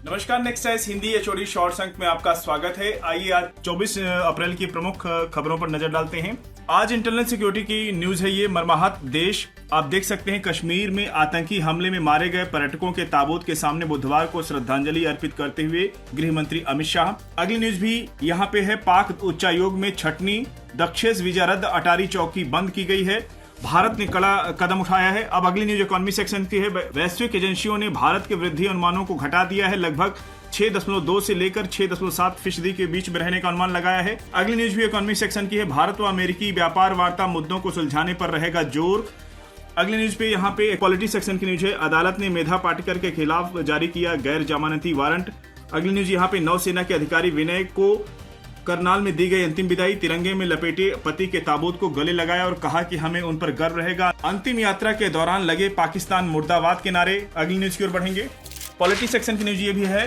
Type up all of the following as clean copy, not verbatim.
नमस्कार, next times Hindi HOD shorts अंक में आपका स्वागत है। आइए आज 24 अप्रैल की प्रमुख खबरों पर नजर डालते हैं। आज इंटरनल सिक्योरिटी की न्यूज है। ये मर्माहत देश आप देख सकते हैं। कश्मीर में आतंकी हमले में मारे गए पर्यटकों के ताबूत के सामने बुधवार को श्रद्धांजलि अर्पित करते हुए गृह मंत्री अमित शाह। अगली न्यूज भी यहाँ पे है। पाक उच्चायोग में छटनी दक्षेस वीजा रद्द, अटारी चौकी बंद की गई है। भारत ने कड़ा कदम उठाया है। अब अगली न्यूज इकोनॉमी सेक्शन की है। वैश्विक एजेंसियों ने भारत के वृद्धि अनुमानों को घटा दिया है। लगभग 6.2 से लेकर 6.7% के बीच में रहने का अनुमान लगाया है। अगली न्यूज भी इकोनॉमी सेक्शन की है। भारत व अमेरिकी व्यापार वार्ता मुद्दों को सुलझाने पर रहेगा जोर। अगली न्यूज पे यहाँ पे पॉलिटी सेक्शन की न्यूज है। अदालत ने मेधा पाटकर के खिलाफ जारी किया गैर जमानती वारंट। अगली न्यूज यहाँ पे नौसेना के अधिकारी विनय को करनाल में दी गई अंतिम विदाई। तिरंगे में लपेटे पति के ताबूत को गले लगाया और कहा कि हमें उन पर गर्व रहेगा। अंतिम यात्रा के दौरान लगे पाकिस्तान मुर्दाबाद के नारे। अगली न्यूज की ओर बढ़ेंगे। पॉलिटी सेक्शन की न्यूज ये भी है।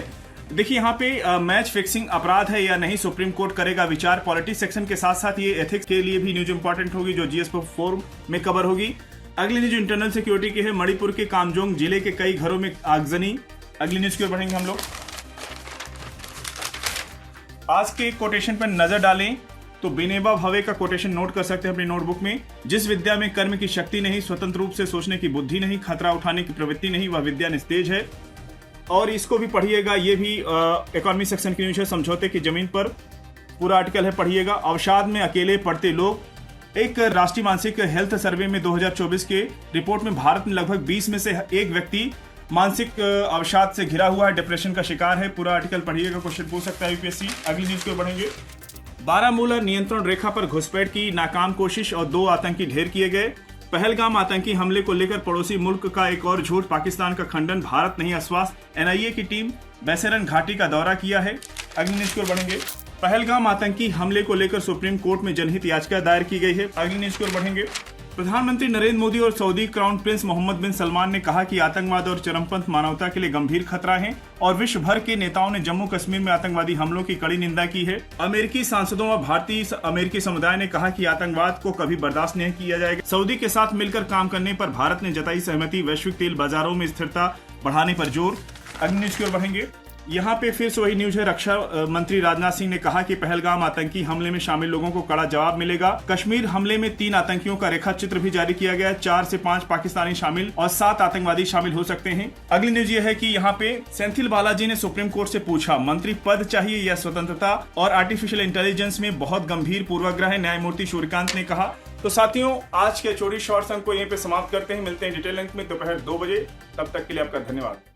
देखिए यहाँ पे मैच फिक्सिंग अपराध है या नहीं, सुप्रीम कोर्ट करेगा विचार। पॉलिटिक्स सेक्शन के साथ साथ ये एथिक्स के लिए भी न्यूज इंपॉर्टेंट होगी जो GS4 में कवर होगी। अगली न्यूज इंटरनल सिक्योरिटी की है। मणिपुर के कामजोंग जिले के कई घरों में आगजनी। अगली न्यूज की ओर बढ़ेंगे हम लोग। आज के कोटेशन पर नजर डालें तो विनोबा भावे का कोटेशन नोट कर सकते हैं अपनी नोटबुक में। जिस विद्या में कर्म की शक्ति नहीं, स्वतंत्र रूप से सोचने की बुद्धि नहीं, खतरा उठाने की प्रवृत्ति नहीं, वह विद्या निस्तेज है। और इसको भी पढ़िएगा। ये भी इकोनॉमी सेक्शन की न्यूज है। समझौते की जमीन पर पूरा आर्टिकल है, पढ़िएगा। अवसाद में अकेले पढ़ते लोग। एक राष्ट्रीय मानसिक हेल्थ सर्वे में 2024 के रिपोर्ट में भारत में लगभग 20 में से एक व्यक्ति मानसिक अवसाद से घिरा हुआ है, डिप्रेशन का शिकार है। पूरा आर्टिकल पढ़िएगा, क्वेश्चन पूछ सकता है यूपीएससी। अगली न्यूज को बढ़ेंगे। बारामूला नियंत्रण रेखा पर घुसपैठ की नाकाम कोशिश और 2 आतंकी ढेर किए गए। पहलगाम आतंकी हमले को लेकर पड़ोसी मुल्क का एक और झूठ, पाकिस्तान का खंडन, भारत नहीं आश्वस्त। NIA की टीम बैसेरन घाटी का दौरा किया है। अगली न्यूज को बढ़ेंगे। पहलगाम आतंकी हमले को लेकर सुप्रीम कोर्ट में जनहित याचिका दायर की गई है। अगली न्यूज को बढ़ेंगे। प्रधानमंत्री नरेंद्र मोदी और सऊदी क्राउन प्रिंस मोहम्मद बिन सलमान ने कहा कि आतंकवाद और चरमपंथ मानवता के लिए गंभीर खतरा है और विश्व भर के नेताओं ने जम्मू कश्मीर में आतंकवादी हमलों की कड़ी निंदा की है। अमेरिकी सांसदों व भारतीय अमेरिकी समुदाय ने कहा कि आतंकवाद को कभी बर्दाश्त नहीं किया जाएगा। सऊदी के साथ मिलकर काम करने पर भारत ने जताई सहमति। वैश्विक तेल बाजारों में स्थिरता बढ़ाने पर जोर। अगली न्यूज की ओर बढ़ेंगे। यहाँ पे फिर से वही न्यूज है। रक्षा मंत्री राजनाथ सिंह ने कहा कि पहलगाम आतंकी हमले में शामिल लोगों को कड़ा जवाब मिलेगा। कश्मीर हमले में 3 आतंकियों का रेखा चित्र भी जारी किया गया है। 4 से 5 पाकिस्तानी शामिल और 7 आतंकवादी शामिल हो सकते हैं। अगली न्यूज ये है कि यहाँ पे सेंथिल बालाजी ने सुप्रीम कोर्ट से पूछा, मंत्री पद चाहिए या स्वतंत्रता और आर्टिफिशियल इंटेलिजेंस में बहुत गंभीर पूर्वाग्रह है, न्यायमूर्ति सूर्यकांत ने कहा। तो साथियों, आज के एचओडी शॉर्ट्स अंक को यहीं पे समाप्त करते हैं। मिलते हैं डिटेल अंक में दोपहर 2 बजे। तब तक के लिए आपका धन्यवाद।